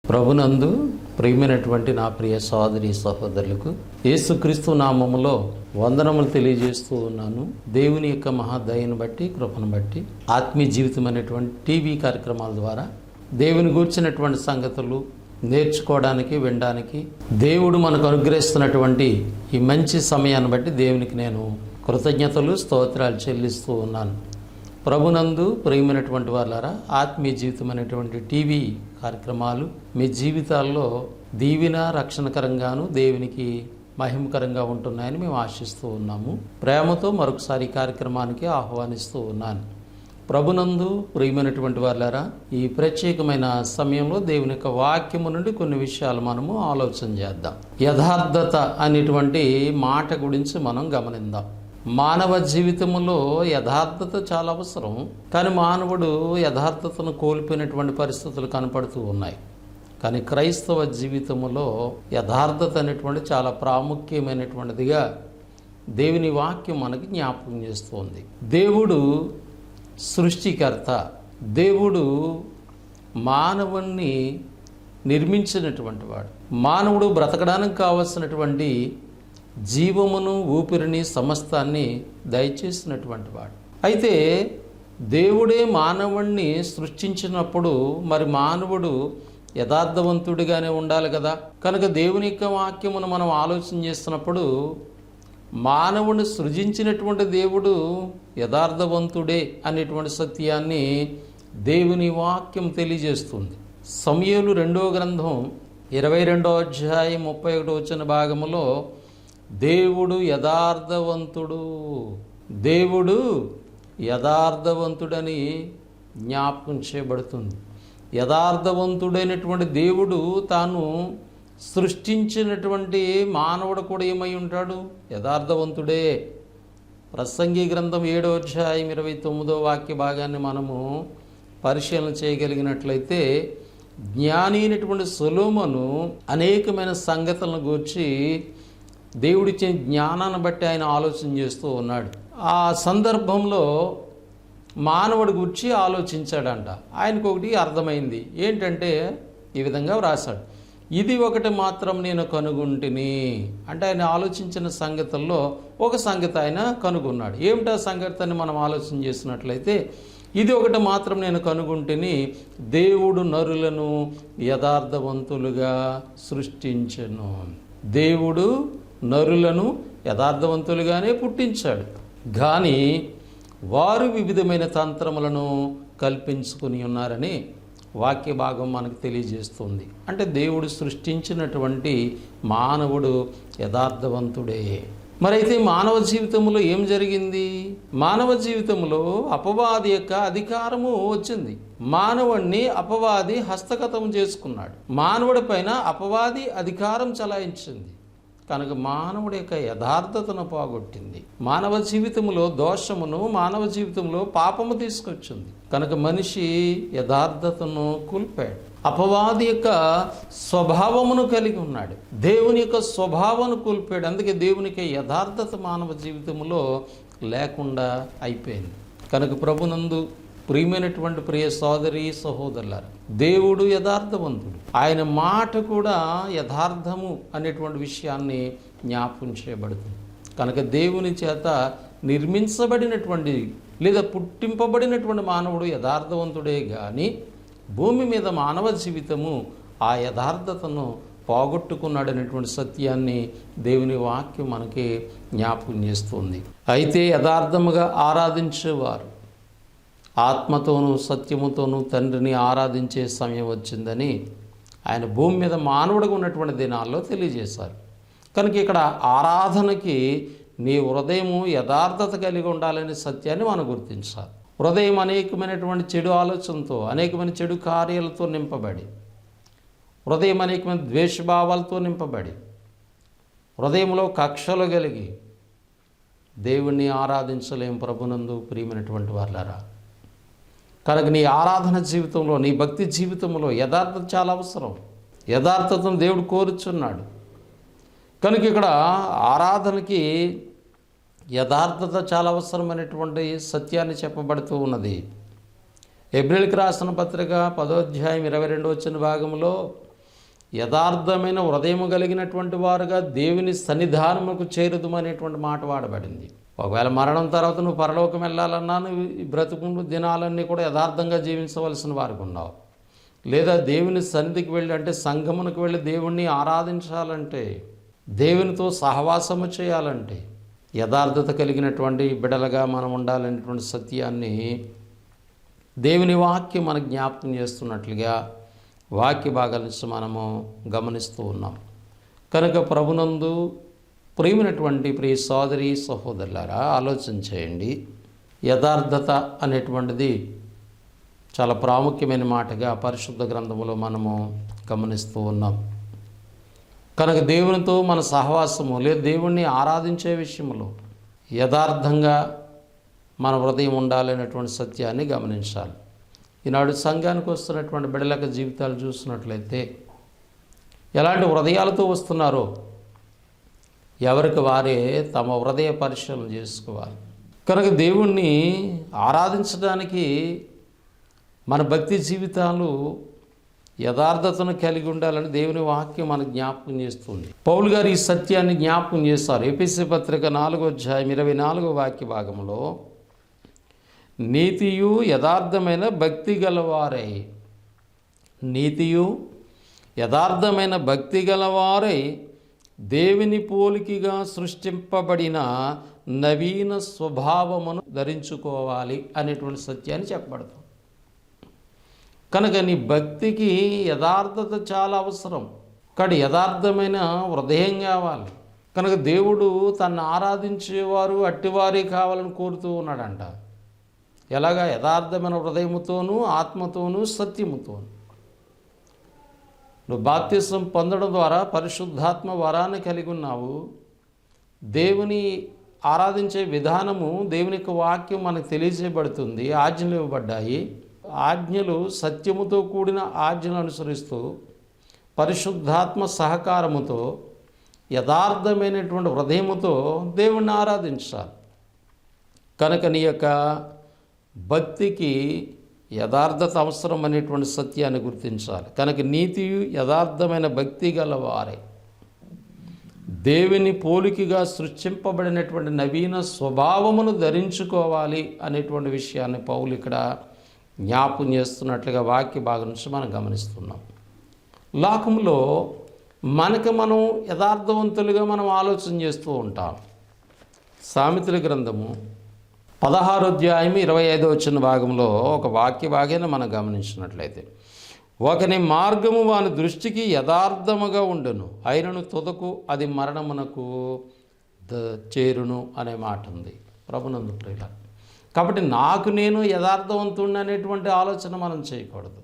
ప్రభునందు ప్రియమైనటువంటి నా ప్రియ సోదరి సహోదరులకు యేసుక్రీస్తు నామములో వందనములు తెలియజేస్తూ ఉన్నాను. దేవుని యొక్క మహాదయను బట్టి, కృపను బట్టి ఆత్మీయ జీవితం అనేటువంటి టీవీ కార్యక్రమాల ద్వారా దేవుని గూర్చినటువంటి సంగతులు నేర్చుకోవడానికి, వినడానికి దేవుడు మనకు అనుగ్రహిస్తున్నటువంటి ఈ మంచి సమయాన్ని బట్టి దేవునికి నేను కృతజ్ఞతలు, స్తోత్రాలు చెల్లిస్తూ ఉన్నాను. ప్రభునందు ప్రియమైనటువంటి వాళ్ళారా, ఆత్మీయ జీవితం అనేటువంటి టీవీ కార్యక్రమాలు మీ జీవితాల్లో దీవెన, రక్షణకరంగాను దేవునికి మహిమకరంగా ఉంటున్నాయని మేము ఆశిస్తూ ఉన్నాము. ప్రేమతో మరొకసారి ఈ కార్యక్రమానికి ఆహ్వానిస్తూ ఉన్నాను. ప్రభునందు ప్రియమైనటువంటి వాళ్ళారా, ఈ ప్రత్యేకమైన సమయంలో దేవుని యొక్క వాక్యము నుండి కొన్ని విషయాలు మనము ఆలోచన చేద్దాం. యథార్థత అనేటువంటి మాట గురించి మనం గమనిద్దాం. మానవ జీవితంలో యథార్థత చాలా అవసరం, కానీ మానవుడు యథార్థతను కోల్పోయినటువంటి పరిస్థితులు కనపడుతూ ఉన్నాయి. కానీ క్రైస్తవ జీవితంలో యథార్థత అనేటువంటి చాలా ప్రాముఖ్యమైనటువంటిదిగా దేవుని వాక్యం మనకి జ్ఞాపకం చేస్తుంది. దేవుడు సృష్టికర్త, దేవుడు మానవుణ్ణి నిర్మించినటువంటి వాడు. మానవుడు బ్రతకడానికి కావలసినటువంటి జీవమును, ఊపిరిని, సమస్తాన్ని దయచేసినటువంటి వాడు. అయితే దేవుడే మానవుణ్ణి సృష్టించినప్పుడు మరి మానవుడు యథార్థవంతుడిగానే ఉండాలి కదా. కనుక దేవుని యొక్క వాక్యమును మనం ఆలోచన చేస్తున్నప్పుడు మానవుని సృజించినటువంటి దేవుడు యథార్థవంతుడే అనేటువంటి సత్యాన్ని దేవుని వాక్యం తెలియజేస్తుంది. సమూయేలు 2వ గ్రంథం 22వ అధ్యాయం 31వ వచన భాగములో దేవుడు యథార్థవంతుడు, దేవుడు యథార్థవంతుడని జ్ఞాపకం చేయబడుతుంది. యథార్థవంతుడైనటువంటి దేవుడు తాను సృష్టించినటువంటి మానవుడు కూడా ఏమై ఉంటాడు? యథార్థవంతుడే. ప్రసంగి గ్రంథం 7వ అధ్యాయం 29వ వాక్య భాగాన్ని మనము పరిశీలన చేయగలిగినట్లయితే జ్ఞాని అయినటువంటి సొలొమోను అనేకమైన సంగతులను గూర్చి దేవుడిచ్చే జ్ఞానాన్ని బట్టి ఆయన ఆలోచన చేస్తూ ఉన్నాడు. ఆ సందర్భంలో మానవుడి గురించి ఆలోచించాడంట. ఆయనకు ఒకటి అర్థమైంది. ఏంటంటే ఈ విధంగా వ్రాసాడు, ఇది ఒకటి మాత్రం నేను కనుగొంటిని. అంటే ఆయన ఆలోచించిన సంగతుల్లో ఒక సంగతి ఆయన కనుగొన్నాడు. ఏమిటా సంగతి అని మనం ఆలోచన చేసినట్లయితే, ఇది ఒకటి మాత్రం నేను కనుగొంటిని, దేవుడు నరులను యథార్థవంతులుగా సృష్టించెను. దేవుడు నరులను యథార్థవంతులుగానే పుట్టించాడు, కానీ వారు వివిధమైన తంత్రములను కల్పించుకుని ఉన్నారని వాక్య భాగం మనకు తెలియజేస్తుంది. అంటే దేవుడు సృష్టించినటువంటి మానవుడు యథార్థవంతుడే. మరైతే మానవ జీవితంలో ఏం జరిగింది? మానవ జీవితంలో అపవాది యొక్క అధికారము వచ్చింది. మానవుణ్ణి అపవాది హస్తగతం చేసుకున్నాడు. మానవుడి పైన అపవాది అధికారం చలాయించింది. కనుక మానవుడి యొక్క యథార్థతను పోగొట్టింది. మానవ జీవితంలో దోషమును, మానవ జీవితంలో పాపము తీసుకొచ్చింది. కనుక మనిషి యథార్థతను కోల్పోయాడు. అపవాది యొక్క స్వభావమును కలిగి ఉన్నాడు. దేవుని యొక్క స్వభావాన్ని కోల్పోయాడు. అందుకే దేవునికి యథార్థత మానవ జీవితంలో లేకుండా అయిపోయింది. కనుక ప్రభునందు ప్రియమైనటువంటి ప్రియ సోదరి సహోదరులారా, దేవుడు యథార్థవంతుడు. ఆయన మాట కూడా యథార్థము అనేటువంటి విషయాన్ని జ్ఞాపకం చేయబడుతుంది. కనుక దేవుని చేత నిర్మించబడినటువంటి లేదా పుట్టింపబడినటువంటి మానవుడు యథార్థవంతుడే, కానీ భూమి మీద మానవ జీవితము ఆ యథార్థతను పోగొట్టుకున్నాడనేటువంటి సత్యాన్ని దేవుని వాక్యం మనకి జ్ఞాపకం చేస్తుంది. అయితే యథార్థముగా ఆరాధించేవారు ఆత్మతోనూ సత్యముతోనూ తండ్రిని ఆరాధించే సమయం వచ్చిందని ఆయన భూమి మీద మానవుడిగా ఉన్నటువంటి దినాల్లో తెలియజేశారు. కనుక ఇక్కడ ఆరాధనకి నీ హృదయము యథార్థత కలిగి ఉండాలనే సత్యాన్ని మనం గుర్తించాలి. హృదయం అనేకమైనటువంటి చెడు ఆలోచనతో, అనేకమైన చెడు కార్యాలతో నింపబడి, హృదయం అనేకమైన ద్వేషభావాలతో నింపబడి, హృదయంలో కక్షలు కలిగి దేవుణ్ణి ఆరాధించలేం. ప్రభునందు ప్రియమైనటువంటి వాళ్ళారా, కనుక నీ ఆరాధన జీవితంలో, నీ భక్తి జీవితంలో యథార్థత చాలా అవసరం. యథార్థతను దేవుడు కోరుచున్నాడు. కనుక ఇక్కడ ఆరాధనకి యథార్థత చాలా అవసరమైనటువంటి సత్యాన్ని చెప్పబడుతూ ఉన్నది. హెబ్రీయులకు రాసిన పత్రిక 10వ అధ్యాయం 22వ వచన భాగంలో యథార్థమైన హృదయం కలిగినటువంటి వారుగా దేవుని సన్నిధానముకు చేరుదుమనేటువంటి మాట వాడబడింది. ఒకవేళ మరణం తర్వాత నువ్వు పరలోకం వెళ్ళాలన్నా నువ్వు ఈ బ్రతుకు దినాలన్నీ కూడా యథార్థంగా జీవించవలసిన వారికి ఉన్నావు. లేదా దేవుని సన్నిధికి వెళ్ళి, అంటే సంఘమునకు వెళ్ళి దేవుణ్ణి ఆరాధించాలంటే, దేవునితో సహవాసము చేయాలంటే యథార్థత కలిగినటువంటి బిడలుగా మనం ఉండాలనేటువంటి సత్యాన్ని దేవుని వాక్యం మనకు జ్ఞాపకం చేస్తున్నట్లుగా వాక్య భాగాల నుంచి మనము గమనిస్తూ ఉన్నాం. కనుక ప్రభునందు ప్రియమైనటువంటి ప్రియ సోదరి సహోదరులారా, ఆలోచన చేయండి. యథార్థత అనేటువంటిది చాలా ప్రాముఖ్యమైన మాటగా పరిశుద్ధ గ్రంథములో మనము గమనిస్తూ ఉన్నాం. కనుక దేవునితో మన సహవాసము లేదా దేవుణ్ణి ఆరాధించే విషయంలో యథార్థంగా మన హృదయం ఉండాలనేటువంటి సత్యాన్ని గమనించాలి. ఈనాడు సంఘానికి వస్తున్నటువంటి బిడ్డల జీవితాలు చూసినట్లయితే ఎలాంటి హృదయాలతో వస్తున్నారో ఎవరికి వారే తమ హృదయ పరిశీలన చేసుకోవాలి. కనుక దేవుణ్ణి ఆరాధించడానికి మన భక్తి జీవితాలు యథార్థతను కలిగి ఉండాలని దేవుని వాక్యం మనకు జ్ఞాపకం చేస్తుంది. పౌలు గారు ఈ సత్యాన్ని జ్ఞాపకం చేస్తారు. ఎఫెసీ పత్రిక 4వ అధ్యాయం 24వ వాక్య భాగంలో, నీతియు యథార్థమైన భక్తి గలవారై, నీతియు యథార్థమైన భక్తి గలవారై దేవుని పోలికగా సృష్టింపబడిన నవీన స్వభావమును ధరించుకోవాలి అనేటువంటి సత్యాన్ని చెప్పబడుతుంది. కనుక నీ భక్తికి యథార్థత చాలా అవసరం. కానీ యథార్థమైన హృదయం కావాలి. కనుక దేవుడు తన్ను ఆరాధించేవారు అట్టివారే కావాలని కోరుతూ ఉన్నాడంట. ఎలాగా? యథార్థమైన హృదయముతోనూ ఆత్మతోనూ సత్యముతోనూ. నువ్వు బాప్తిసం పొందడం ద్వారా పరిశుద్ధాత్మ వరాన్ని కలిగి ఉన్నావు. దేవుని ఆరాధించే విధానము దేవుని యొక్క వాక్యం మనకు తెలియజేయబడుతుంది. ఆజ్ఞలు ఇవ్వబడ్డాయి. ఆజ్ఞలు సత్యముతో కూడిన ఆజ్ఞలు అనుసరిస్తూ పరిశుద్ధాత్మ సహకారముతో యథార్థమైనటువంటి హృదయముతో దేవుణ్ణి ఆరాధించాలి. కనుక నీ యొక్క భక్తికి యథార్థత అవసరం అనేటువంటి సత్యాన్ని గుర్తించాలి. కనుక నీతి యథార్థమైన భక్తి గలవారే దేవుని పోలికగా సృష్టింపబడినటువంటి నవీన స్వభావమును ధరించుకోవాలి అనేటువంటి విషయాన్ని పౌలు ఇక్కడ జ్ఞాపకం చేస్తున్నట్లుగా వాక్య భాగం నుంచి మనం గమనిస్తున్నాం. లోకంలో మనకు మనం యథార్థవంతులుగా మనం ఆలోచన చేస్తూ ఉంటాం. సామెతల గ్రంథము 16వ అధ్యాయం 25వ వచన భాగంలో ఒక వాక్య భాగాన్ని మనం గమనించినట్లయితే, ఒకని మార్గము వాని దృష్టికి యథార్థముగా ఉండును, అయినను తుదకు అది మరణమునకు చేరును అనే మాట ఉంది. ప్రభునందు ప్రియుల, కాబట్టి నాకు నేను యథార్థవంతుడిని అనేటువంటి ఆలోచన మనం చేయకూడదు.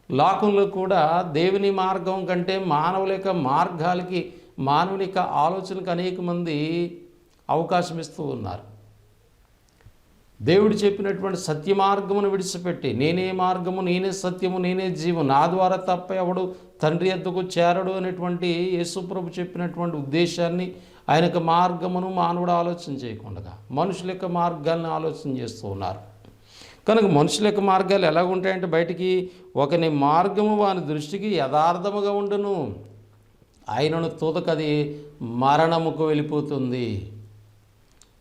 లోకంలో కూడా దేవుని మార్గం కంటే మానవుల యొక్క మార్గాలకి, మానవుని యొక్క ఆలోచనకు అనేక మంది అవకాశం ఇస్తూ ఉన్నారు. దేవుడు చెప్పినటువంటి సత్య మార్గమును విడిచిపెట్టి, నేనే మార్గము, నేనే సత్యము, నేనే జీవం, నా ద్వారా తప్ప ఎవడు తండ్రి యొద్దకు చేరడు అనేటువంటి యేసుప్రభు చెప్పినటువంటి ఉద్దేశాన్ని, ఆయన యొక్క మార్గమును మానవుడు ఆలోచన చేయకుండా మనుషుల యొక్క మార్గాలను ఆలోచన చేస్తూ ఉన్నారు. కనుక మనుషుల యొక్క మార్గాలు ఎలా ఉంటాయంటే, బయటికి ఒకని మార్గము వాని దృష్టికి యథార్థముగా ఉండును, ఆయనను తుదకది మరణముకు వెళ్ళిపోతుంది.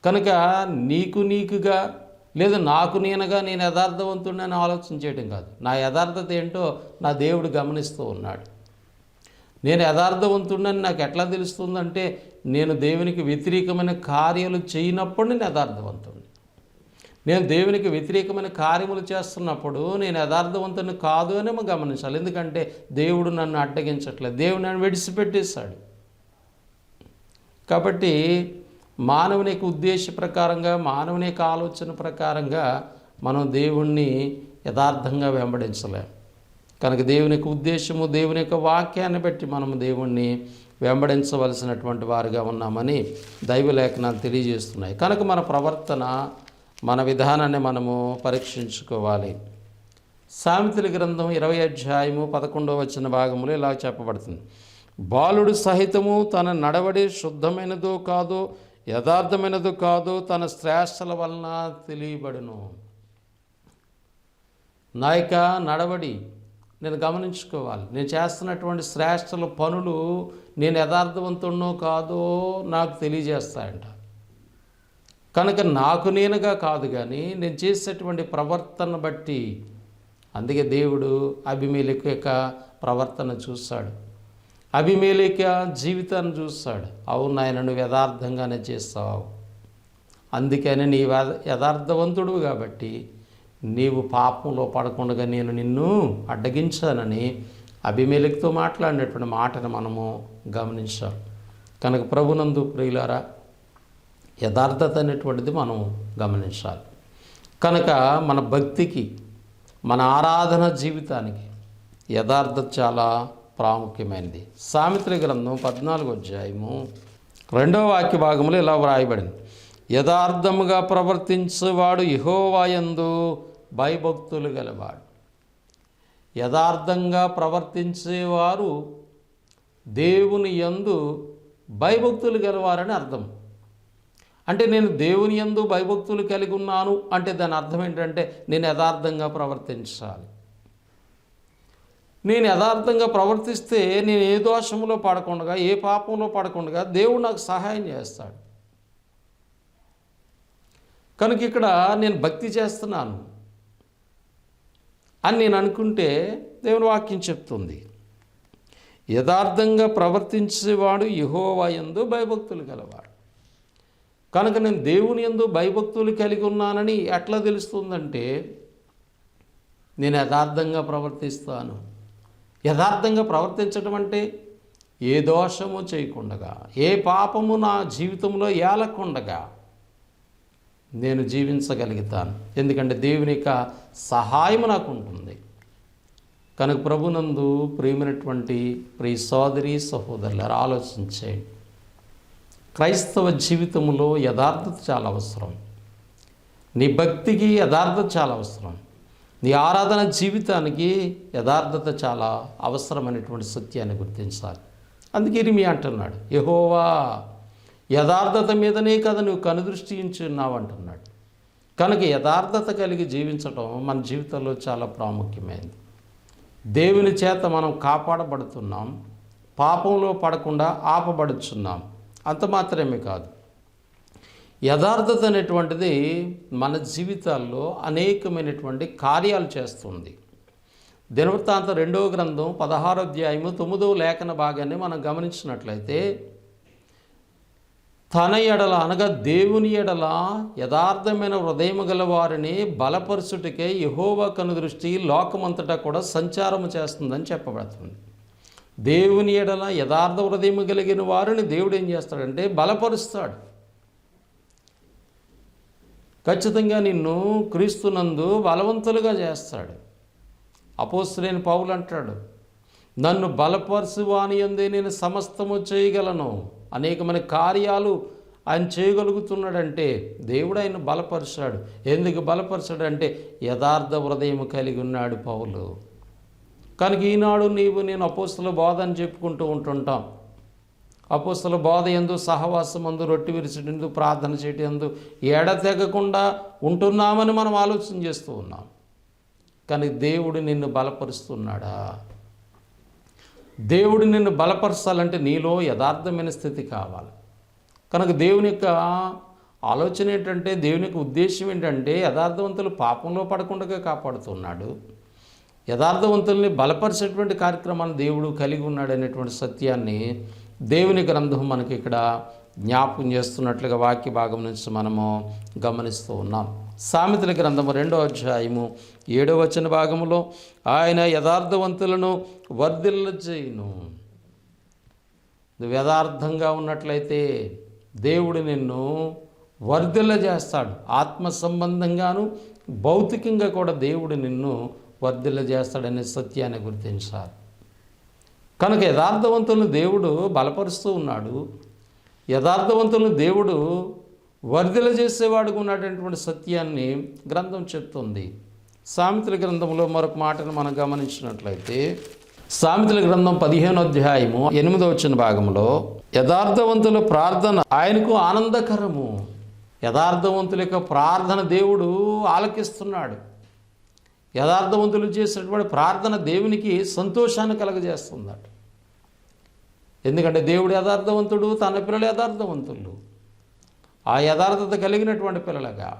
కనుక నీకుగా లేదా నాకు నేనుగా నేను యథార్థవంతుడిని ఆలోచన చేయడం కాదు. నా యథార్థత ఏంటో నా దేవుడు గమనిస్తూ ఉన్నాడు. నేను యథార్థవంతుడిని నాకు ఎట్లా తెలుస్తుందంటే, నేను దేవునికి వ్యతిరేకమైన కార్యాలు చేయనప్పుడు నేను యథార్థవంతుడిని. నేను దేవునికి వ్యతిరేకమైన కార్యములు చేస్తున్నప్పుడు నేను యథార్థవంతుని కాదు అని మనం గమనించాలి. ఎందుకంటే దేవుడు నన్ను అడ్డగించట్లేదు, దేవుడు నన్ను విడిచిపెట్టేశాడు. కాబట్టి మానవుని యొక్క ఉద్దేశ ప్రకారంగా, మానవుని యొక్క ఆలోచన ప్రకారంగా మనం దేవుణ్ణి యథార్థంగా వెంబడించలేం. కనుక దేవుని యొక్క ఉద్దేశము, దేవుని యొక్క వాక్యాన్ని బట్టి మనం దేవుణ్ణి వెంబడించవలసినటువంటి వారుగా ఉన్నామని దైవలేఖనాలు తెలియజేస్తున్నాయి. కనుక మన ప్రవర్తన, మన విధానాన్ని మనము పరీక్షించుకోవాలి. సామెతల గ్రంథం 20వ అధ్యాయము 11వ వచన భాగంలో ఇలా చెప్పబడుతుంది, బాలుడు సహితము తన నడవడి శుద్ధమైనదో కాదో, యథార్థమైనదో కాదో తన శ్రేష్టల వలన తెలియబడును. నా యొక్క నడవడి, నేను గమనించుకోవాలి. నేను చేస్తున్నటువంటి శ్రేష్టల పనులు నేను యథార్థవంతుడినో కాదో నాకు తెలియజేస్తాయంట. కనుక నాకు నేనుగా కాదు కానీ నేను చేసేటువంటి ప్రవర్తన బట్టి, అందుకే దేవుడు అబీమెలెకు యొక్క ప్రవర్తన చూస్తాడు, అబీమెలెకు జీవితాన్ని చూస్తాడు. అవును ఆయన నువ్వు యథార్థంగానే చేస్తావు, అందుకని నీ యథార్థవంతుడు కాబట్టి నీవు పాపంలో పడకుండా నేను నిన్ను అడ్డగించానని అబీమెలెకుతో మాట్లాడినటువంటి మాటను మనము గమనించాలి. కనుక ప్రభునందు ప్రియులారా, యథార్థత అనేటువంటిది మనం గమనించాలి. కనుక మన భక్తికి, మన ఆరాధన జీవితానికి యథార్థత చాలా ప్రాముఖ్యమైనది. సామెతల గ్రంథం 14వ అధ్యాయము 2వ వాక్య భాగంలో ఇలా వ్రాయబడింది: యథార్థముగా ప్రవర్తించేవాడు యెహోవా యందు భయభక్తులు గలవాడు. యథార్థంగా ప్రవర్తించేవారు దేవుని యందు భయభక్తులు గలవారని అర్థం. అంటే నేను దేవుని యందు భయభక్తులు కలిగి ఉన్నాను అంటే దాని అర్థం ఏంటంటే నేను యథార్థంగా ప్రవర్తించాలి. నేను యథార్థంగా ప్రవర్తిస్తే నేను ఏ దోషంలో పడకుండా, ఏ పాపంలో పడకుండా దేవుడు నాకు సహాయం చేస్తాడు. కనుక ఇక్కడ నేను భక్తి చేస్తున్నాను అని నేను అనుకుంటే దేవుని వాక్యం చెప్తుంది, యథార్థంగా ప్రవర్తించేవాడు యెహోవా యందు భయభక్తులు గలవాడు. కనుక నేను దేవుని యందు భయభక్తులు కలిగి ఉన్నానని ఎట్లా తెలుస్తుందంటే నేను యథార్థంగా ప్రవర్తిస్తాను. యథార్థంగా ప్రవర్తించడం అంటే ఏ దోషము చేయకుండగా, ఏ పాపము నా జీవితంలో ఏలకుండగా నేను జీవించగలుగుతాను. ఎందుకంటే దేవుని యొక్క సహాయం నాకు ఉంటుంది. కనుక ప్రభునందు ప్రియమైనటువంటి ప్రియ సోదరి సహోదరులారా, ఆలోచించేయండి. క్రైస్తవ జీవితంలో యథార్థత చాలా అవసరం. నీ భక్తికి యథార్థత చాలా అవసరం. నీ ఆరాధన జీవితానికి యథార్థత చాలా అవసరమైనటువంటి సత్యాన్ని గుర్తించాలి. అందుకే ఇర్మియా అంటున్నాడు, యెహోవా యథార్థత మీదనే కదా నువ్వు కనుదృష్టి ఉంచున్నావు అంటున్నాడు. కనుక యథార్థత కలిగి జీవించడం మన జీవితంలో చాలా ప్రాముఖ్యమైనది. దేవుని చేత మనం కాపాడబడుతున్నాం, పాపంలో పడకుండా ఆపబడుచున్నాం. అంత మాత్రమే కాదు, యథార్థత అనేటువంటిది మన జీవితాల్లో అనేకమైనటువంటి కార్యాలు చేస్తుంది. దినవృత్తాంతం 2వ గ్రంథం 16వ అధ్యాయము 9వ లేఖన భాగాన్ని మనం గమనించినట్లయితే, తన ఎడల అనగా దేవుని ఎడల యథార్థమైన హృదయము గల వారిని బలపరచుటకే యెహోవా కనుదృష్టి లోకమంతటా కూడా సంచారము చేస్తుందని చెప్పబడుతుంది. దేవుని ఎడల యథార్థ హృదయము కలిగిన వారిని దేవుడు ఏం చేస్తాడంటే బలపరుస్తాడు. ఖచ్చితంగా నిన్ను క్రీస్తునందు బలవంతులుగా చేస్తాడు. అపోస్తలుడైన పౌలు అంటాడు, నన్ను బలపరచువాని యందే నేను సమస్తము చేయగలను. అనేకమైన కార్యాలు ఆయన చేయగలుగుతున్నాడంటే దేవుడు ఆయన బలపరిచాడు. ఎందుకు బలపరిచాడు అంటే యథార్థ హృదయం కలిగి ఉన్నాడు పౌలు. కనుక ఈనాడు నేను అపోస్తల బోధ అని చెప్పుకుంటూ ఉంటుంటాం. అపోస్తల బోధ యందు, సహవాసం అందు, రొట్టె విరిచేటందు, ప్రార్థన చేయటందు ఎడతెగకుండా ఉంటున్నామని మనం ఆలోచన చేస్తూ ఉన్నాం. కానీ దేవుడు నిన్ను బలపరుస్తున్నాడా? దేవుడు నిన్ను బలపరచాలంటే నీలో యథార్థమైన స్థితి కావాలి. కనుక దేవుని యొక్క ఆలోచన ఏంటంటే, దేవుని యొక్క ఉద్దేశం ఏంటంటే యథార్థవంతులు పాపంలో పడకుండా కాపాడుతున్నాడు, యథార్థవంతుల్ని బలపరిచేటువంటి కార్యక్రమాన్ని దేవుడు కలిగి ఉన్నాడు అనేటువంటి సత్యాన్ని దేవుని గ్రంథం మనకి ఇక్కడ జ్ఞాపకం చేస్తున్నట్లుగా వాక్య భాగం నుంచి మనము గమనిస్తూ ఉన్నాం. సామెతల గ్రంథము 2వ అధ్యాయము 7వ వచన భాగములో, ఆయన యథార్థవంతులను వర్ధిల్ల చేయును. నువ్వు యథార్థంగా ఉన్నట్లయితే దేవుడు నిన్ను వర్ధిల్ల చేస్తాడు. ఆత్మ సంబంధంగాను భౌతికంగా కూడా దేవుడు నిన్ను వర్ధిల్ల చేస్తాడనే సత్యాన్ని గుర్తించాలి. కనుక యథార్థవంతులను దేవుడు బలపరుస్తూ ఉన్నాడు, యథార్థవంతులను దేవుడు వర్ధిల్ల చేసేవాడుగా ఉన్నటువంటి సత్యాన్ని గ్రంథం చెప్తుంది. సామెతల గ్రంథంలో మరొక మాటను మనం గమనించినట్లయితే, సామెతల గ్రంథం 15వ అధ్యాయము 8వ వచన భాగంలో, యథార్థవంతుల ప్రార్థన ఆయనకు ఆనందకరము. యథార్థవంతుల యొక్క ప్రార్థన దేవుడు ఆలకిస్తున్నాడు. యథార్థవంతులు చేసేటువంటి ప్రార్థన దేవునికి సంతోషాన్ని కలగజేస్తుందట. ఎందుకంటే దేవుడు యథార్థవంతుడు, తన పిల్లలు యథార్థవంతులు. ఆ యథార్థత కలిగినటువంటి పిల్లలుగా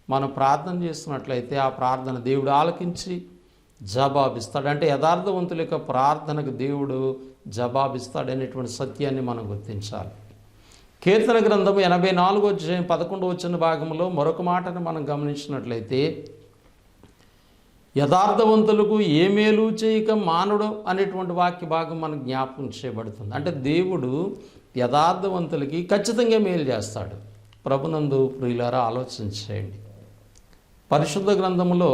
మనం ప్రార్థన చేస్తున్నట్లయితే ఆ ప్రార్థన దేవుడు ఆలకించి జవాబిస్తాడు. అంటే యథార్థవంతుల యొక్క ప్రార్థనకు దేవుడు జవాబిస్తాడనేటువంటి సత్యాన్ని మనం గుర్తించాలి. కీర్తన గ్రంథము 84:11 భాగంలో మరొక మాటను మనం గమనించినట్లయితే, యథార్థవంతులకు ఏ మేలు చేయక మానడు అనేటువంటి వాక్య భాగం మనకు జ్ఞాపకం చేయబడుతుంది. అంటే దేవుడు యథార్థవంతులకి ఖచ్చితంగా మేలు చేస్తాడు. ప్రభునందు ప్రియులారా, ఆలోచన చేయండి. పరిశుద్ధ గ్రంథములో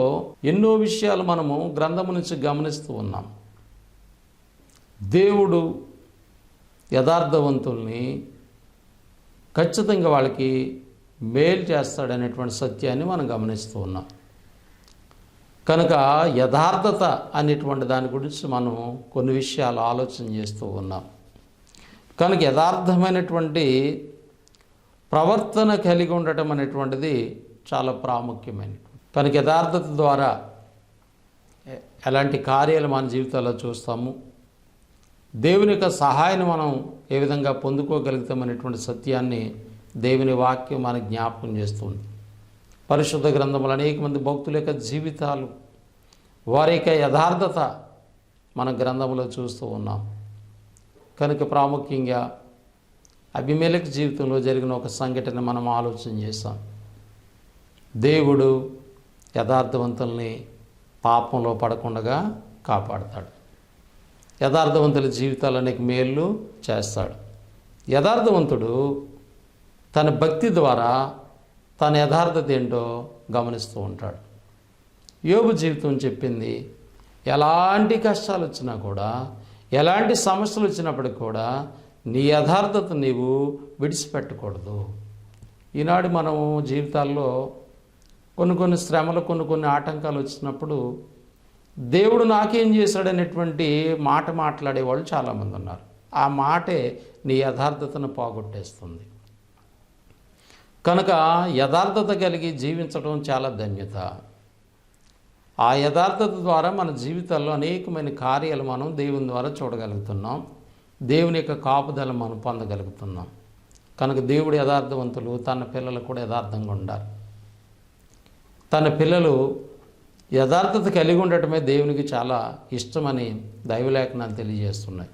ఎన్నో విషయాలు మనము గ్రంథము నుంచి గమనిస్తూ ఉన్నాం. దేవుడు యథార్థవంతుల్ని ఖచ్చితంగా వాళ్ళకి మేలు చేస్తాడనేటువంటి సత్యాన్ని మనం గమనిస్తూ ఉన్నాం. కనుక యథార్థత అనేటువంటి దాని గురించి మనం కొన్ని విషయాలు ఆలోచన చేస్తూ ఉన్నాం. కనుక యథార్థమైనటువంటి ప్రవర్తన కలిగి ఉండటం అనేటువంటిది చాలా ప్రాముఖ్యమైనది. కనుక యథార్థత ద్వారా ఎలాంటి కార్యాలు మన జీవితాల్లో చూస్తాము, దేవుని యొక్క సహాయాన్ని మనం ఏ విధంగా పొందుకోగలుగుతామనేటువంటి సత్యాన్ని దేవుని వాక్యం మనకు జ్ఞాపకం చేస్తుంది. పరిశుద్ధ గ్రంథంలో అనేక మంది భక్తుల యొక్క జీవితాలు, వారి యొక్క యథార్థత మన గ్రంథంలో చూస్తూ ఉన్నాం. కనుక ప్రాముఖ్యంగా అబీమెలెకు జీవితంలో జరిగిన ఒక సంఘటన మనం ఆలోచన చేస్తాం. దేవుడు యథార్థవంతుల్ని పాపంలో పడకుండా కాపాడతాడు. యథార్థవంతుల జీవితాలు అనేక మేళ్ళు చేస్తాడు. యథార్థవంతుడు తన భక్తి ద్వారా తన యథార్థత ఏంటో గమనిస్తూ ఉంటాడు. యోబు జీవితం చెప్పింది, ఎలాంటి కష్టాలు వచ్చినా కూడా, ఎలాంటి సమస్యలు వచ్చినప్పటికి కూడా నీ యథార్థత నీవు విడిచిపెట్టకూడదు. ఈనాడు మనం జీవితాల్లో కొన్ని శ్రమలు, కొన్ని ఆటంకాలు వచ్చినప్పుడు దేవుడు నాకేం చేశాడనేటువంటి మాట మాట్లాడేవాళ్ళు చాలామంది ఉన్నారు. ఆ మాటే నీ యథార్థతను పోగొట్టేస్తుంది. కనుక యథార్థత కలిగి జీవించడం చాలా ధన్యత. ఆ యథార్థత ద్వారా మన జీవితాల్లో అనేకమైన కార్యాలు మనం దేవుని ద్వారా చూడగలుగుతున్నాం. దేవుని యొక్క కాపుదల మనం పొందగలుగుతున్నాం. కనుక దేవుడు యథార్థవంతులు, తన పిల్లలు కూడా యథార్థంగా ఉండాలి. తన పిల్లలు యథార్థత కలిగి ఉండటమే దేవునికి చాలా ఇష్టమని దైవలేఖనాలు తెలియజేస్తున్నాయి.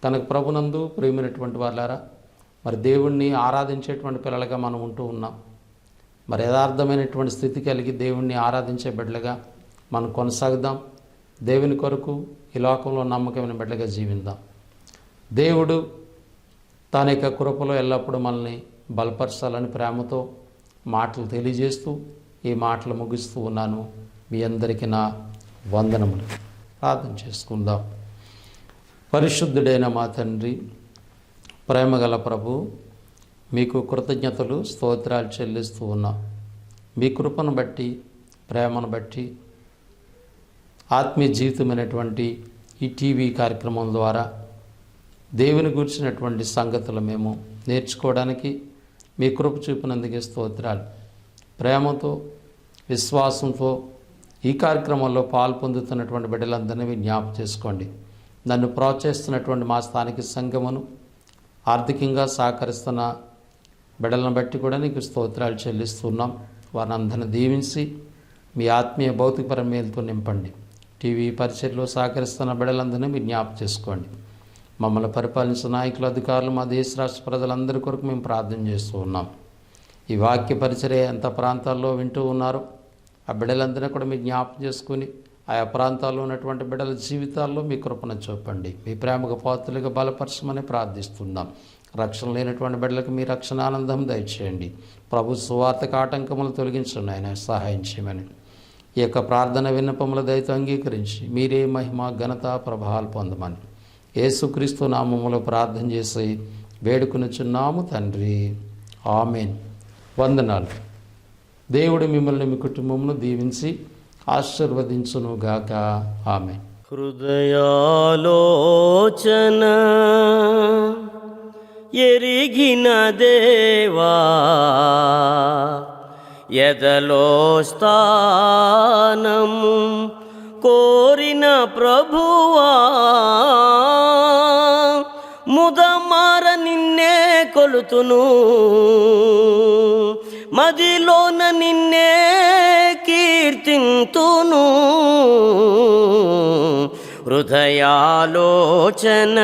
కనుక ప్రభునందు ప్రియమైనటువంటి వాళ్ళారా, మరి దేవుణ్ణి ఆరాధించేటువంటి పిల్లలుగా మనం ఉంటూ ఉన్నాం. మరి యథార్థమైనటువంటి స్థితి కలిగి దేవుణ్ణి ఆరాధించే బిడ్డలుగా మనం కొనసాగుదాం. దేవుని కొరకు ఈ లోకంలో నమ్మకమైన బిడ్డలుగా జీవిద్దాం. దేవుడు తన యొక్క కృపలో ఎల్లప్పుడూ మనల్ని బలపరచాలని ప్రేమతో మాటలు తెలియజేస్తూ ఈ మాటలు ముగిస్తూ ఉన్నాను. మీ అందరికీ నా వందనములు. ప్రార్థన చేసుకుందాం. పరిశుద్ధుడైన మా తండ్రి, ప్రేమగల ప్రభు, మీకు కృతజ్ఞతలు స్తోత్రాలు చెల్లిస్తూ ఉన్నాం. మీ కృపను బట్టి, ప్రేమను బట్టి, ఆత్మీయ జీవితమైనటువంటి ఈ టీవీ కార్యక్రమం ద్వారా దేవుని గురించినటువంటి సంగతులు మేము నేర్చుకోవడానికి మీ కృప చూపినందుకే స్తోత్రాలు. ప్రేమతో, విశ్వాసంతో ఈ కార్యక్రమంలో పాల్పొందుతున్నటువంటి బిడ్డలందరినీ జ్ఞాపకం చేసుకోండి. నన్ను ప్రోత్సహిస్తున్నటువంటి మా స్థానిక సంఘమును, ఆర్థికంగా సహకరిస్తున్న బిడ్డలను బట్టి కూడా నీకు స్తోత్రాలు చెల్లిస్తున్నాం. వారిని అందరిని దీవించి మీ ఆత్మీయ భౌతికపర మేలుతో నింపండి. టీవీ పరిచయలో సహకరిస్తున్న బిడ్డలందరినీ మీరు జ్ఞాపకం చేసుకోండి. మమ్మల్ని పరిపాలించిన నాయకులు, అధికారులు, మా దేశ రాష్ట్ర ప్రజలందరి కొరకు మేము ప్రార్థన చేస్తూ ఉన్నాం. ఈ వాక్య పరిచర్య ఎంత ప్రాంతాల్లో వింటూ ఉన్నారో ఆ బిడ్డలందరినీ కూడా మీరు జ్ఞాపకం చేసుకుని ఆయా ప్రాంతాల్లో ఉన్నటువంటి బిడ్డల జీవితాల్లో మీ కృపను చూపండి. మీ ప్రేమకు పాత్రలుగా బలపరచమని ప్రార్థిస్తున్నాం. రక్షణ లేనటువంటి బిడ్డలకు మీ రక్షణ ఆనందం దయచేయండి. ప్రభు సువార్తకు ఆటంకములు తొలగించండి. ఆయన సహాయం చేయమని ఈ యొక్క ప్రార్థన విన్నపముల దయతో అంగీకరించి మీరే మహిమ, ఘనత, ప్రభావాలు పొందమని యేసుక్రీస్తు నామములో ప్రార్థన చేసి వేడుకొనుచున్నాము తండ్రి. ఆమేన్. వందనాలు. దేవుడు మిమ్మల్ని, మీ కుటుంబమును దీవించి ఆశీర్వదించునుగాక. ఆమేన్. హృదయాలోచన ఎరిగిన దేవా, ఎదలో స్థానము కోరిన ప్రభువా, ముదమార నిన్నే కొలుతును, మదిలోన నిన్నే కీర్తింతును. హృదయాలోచన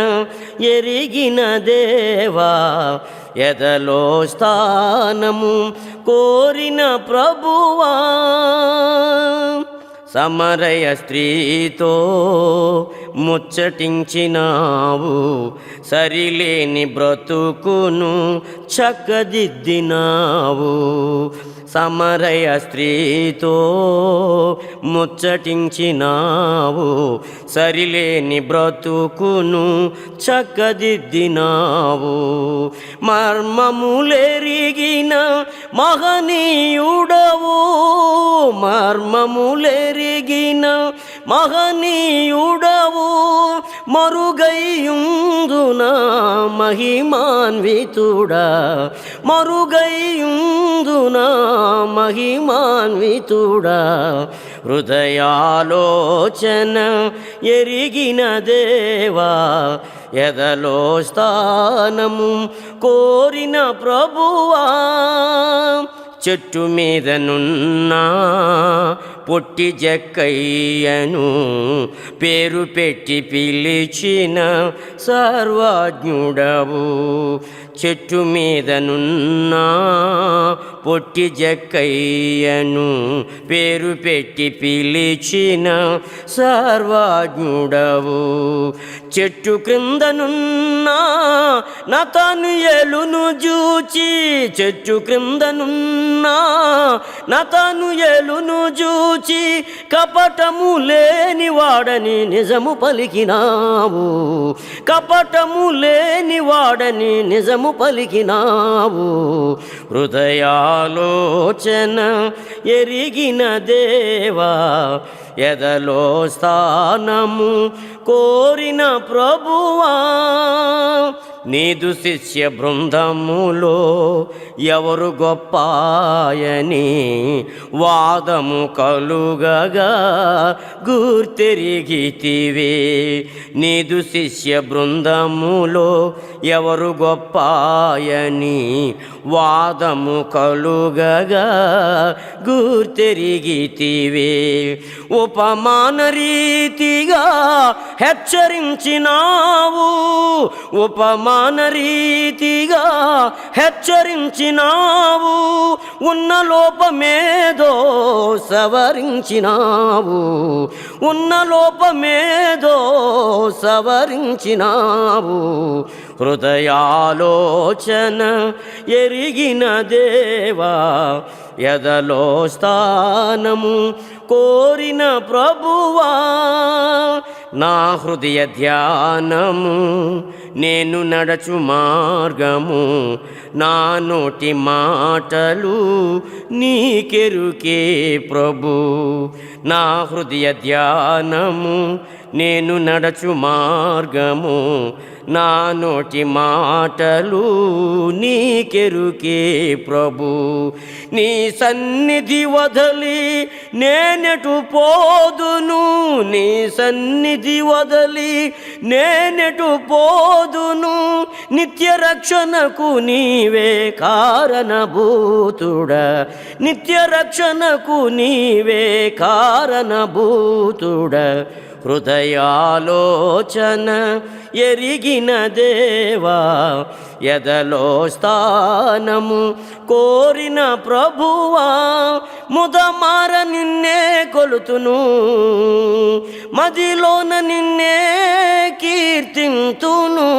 ఎరిగిన దేవా, ఎదలో స్థానము కోరిన ప్రభువా, సమరయ స్త్రీతో ముచ్చటించినావు, సరిలేని బ్రతుకును చక్కదిద్దినావు. సమరయ స్త్రీతో ముచ్చటించినావు, సరిలేని బ్రతుకును చక్కదిద్దినావు. మర్మములెరిగిన మహనీయుడవు, మర్మములెరిగిన మహనీయుడవు, మరుగైయుందునా మహిమాన్వితుడా, మరుగైయుందునా మహిమాన్వితుడా. హృదయాలోచన ఎరిగిన దేవా, ఎదలో స్థానము కోరిన ప్రభువా, చెట్టు మీదనున్నా పొట్టి జక్కయ్యను పేరు పెట్టి పిలిచిన సర్వజ్ఞుడవు. చెట్టు మీదనున్నా పొట్టి జక్కయ్యను పేరు పెట్టి పిలిచిన సర్వజ్ఞుడవు. చెట్టు క్రిందనున్నా నతనయేలును జూచి, చెట్టు క్రిందనున్నా నతనయేలును జూచి, కపటము లేని వాడని నిజము పలికినావు, కపటము లేని వాడని నిజము పలికినావు. హృదయాలోచన ఎరిగిన దేవా, ఎదలో స్థానము కోరిన ప్రభువా, నీదు శిష్య బృందములో ఎవరు గొప్పాయని వాదము కలుగగా గుర్తెరిగితివే. నీదు శిష్య బృందములో ఎవరు గొప్పాయని వాదము కలుగగా గుర్తెరిగితివే. ఉపమాన రీతిగా హెచ్చరించినావు, ఉపమాన రీతిగా హెచ్చరించినావు, ఉన్న లోపమేదో సవరించినావు, ఉన్న లోపమేదో సవరించినావు. హృదయాలోచన ఎరిగిన దేవా, ఎదలో స్థానము కోరిన ప్రభువా, నా హృదయ ధ్యానము నేను నడచు మార్గము, నా నోటి మాటలు నీకెరుకే ప్రభు. నా హృదయ ధ్యానము నేను నడచు మార్గము, నా నోటి మాటలు నీకెరుకే ప్రభు. నీ సన్నిధి వదలి నేనెటు పోదును, నీ సన్నిధి వదలి నేనెటు పోదును, నిత్య రక్షణకు నీవే కారణభూతుడా, నిత్య రక్షణకు నీవే కారణభూతుడా. హృదయాలోచన ఎరిగిన దేవా, ఎదలో స్థానము కోరిన ప్రభువా, ముదమార నిన్నే కొలుతును, మదిలోన నిన్నే కీర్తింతును.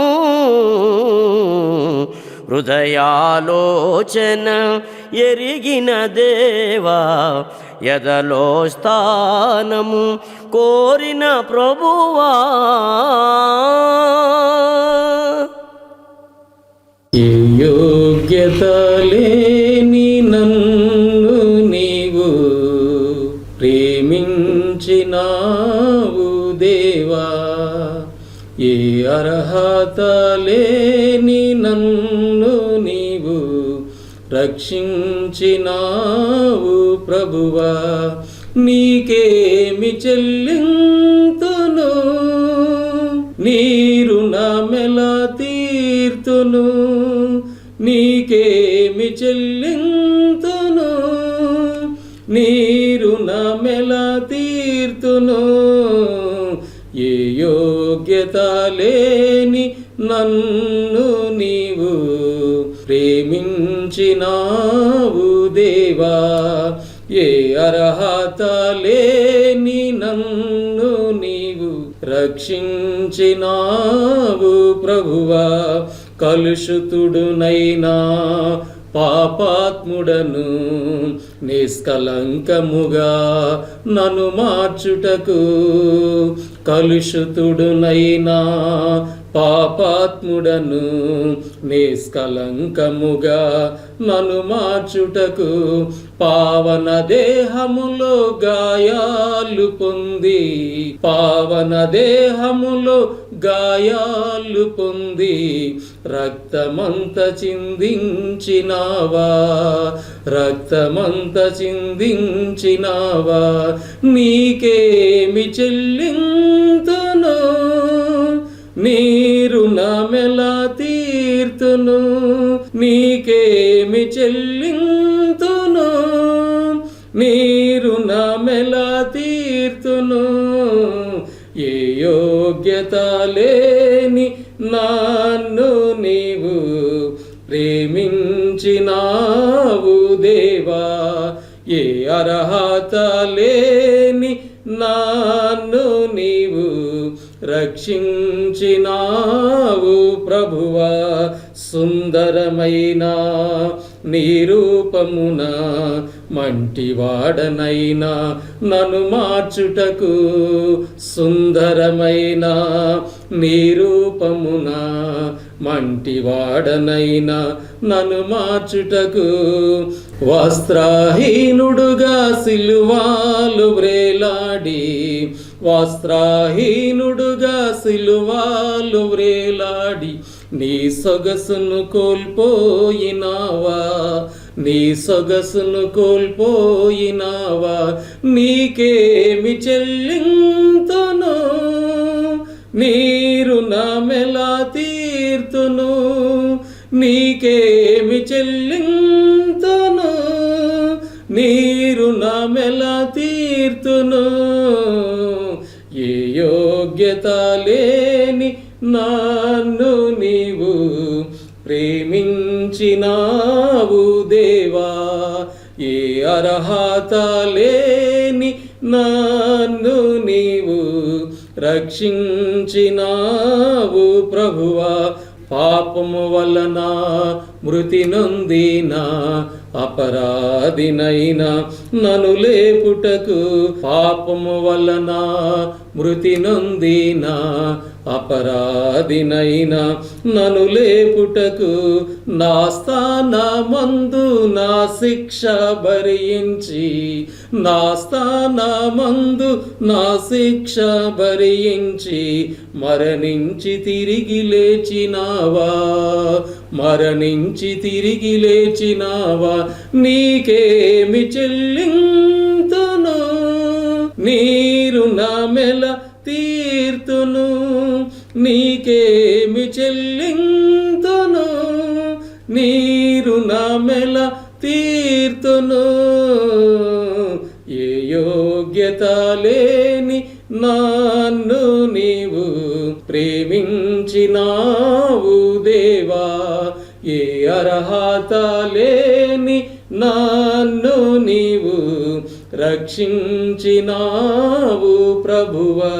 హృదయాలోచన ఎరిగిన దేవా, ఎదలో స్థానము కోరిన ప్రభువా. ఏ యోగ్యత లేని నన్ను నీవు ప్రేమించినావు దేవా, ఏ అర్హత లేని నన్ను నీవు రక్షించినావు ప్రభువా. నీకేమి చెల్లింతును, నీ రుణమెలా తీర్తును. నీకేమి చెల్లింతును, నీ రుణమెలా తీర్తును. ఏ యోగ్యత లేని నన్ను నీవు ప్రేమించినావు దేవా. ఏ అర్హత లేని నన్ను నీవు రక్షించినావు ప్రభువా. కలుషితుడునైనా పాపాత్ముడను నిష్కలంకముగా నన్ను మార్చుటకు. కలుషితుడునైనా పాపాత్ముడను నిష్కలంకముగా నన్ను మార్చుటకు. పావన దేహములో గాయాలు పొంది, పావన దేహములో గాయాలు పొంది రక్తమంత చిందించినావా, రక్తమంత చిందించినావా. నీకేమి చెల్లింతును, నీ రుణమెలా తీర్తును. నీకేమి చెల్లింతును, నీ రుణమెలా తీర్తును. ఏ యోగ్యత లేని నన్ను నీవు ప్రేమించినావు దేవా. ఏ అర్హత లేని నన్ను నీవు రక్షించినావు ప్రభువా. సుందరమైన నీ రూపమున మంటివాడనైనా నన్ను మార్చుటకు. సుందరమైన నీ రూపమున మంటివాడనైనా నన్ను మార్చుటకు. వస్త్రహీనుడుగా సిలువాలు వ్రేలాడి, వస్త్రహీనుడుగా సిలువాలు వ్రేలాడి నీ సొగసును కోల్పోయినావా, నీ సొగసును కోల్పోయినావా. నీకేమి చెల్లింతును, నీ రుణమెలా తీర్తును. నీకేమి చెల్లింతును, నీ రుణమెలా తీర్తును. ఏ యోగ్యత లేని నన్ను నీవు ప్రేమించినావు దేవా. ఏ అర్హత లేని నన్ను నీవు రక్షించినావు ప్రభువా. పాపము వలన మృతి నొందిన అపరాధినైనా నన్ను లేపుటకు. పాపము వలన మృతి నొందిన అపరాధినైనా నన్ను లేపుటకు. నా స్థానమందు నా శిక్ష భరించి, నా స్థానమందు నా శిక్ష భరించి మరణించి తిరిగి లేచినావా, మరణించి తిరిగి లేచినావా. నీకేమి చెల్లింతును, నీ రుణమెలా తీర్తును. నీకేమి చెల్లింతును, నీ రుణమెలా తీర్తును. ఏ యోగ్యత లేని నన్ను నీవు ప్రేమించినావు దేవా. ఏ అర్హత లేని నన్ను నీవు రక్షించినావు ప్రభువా.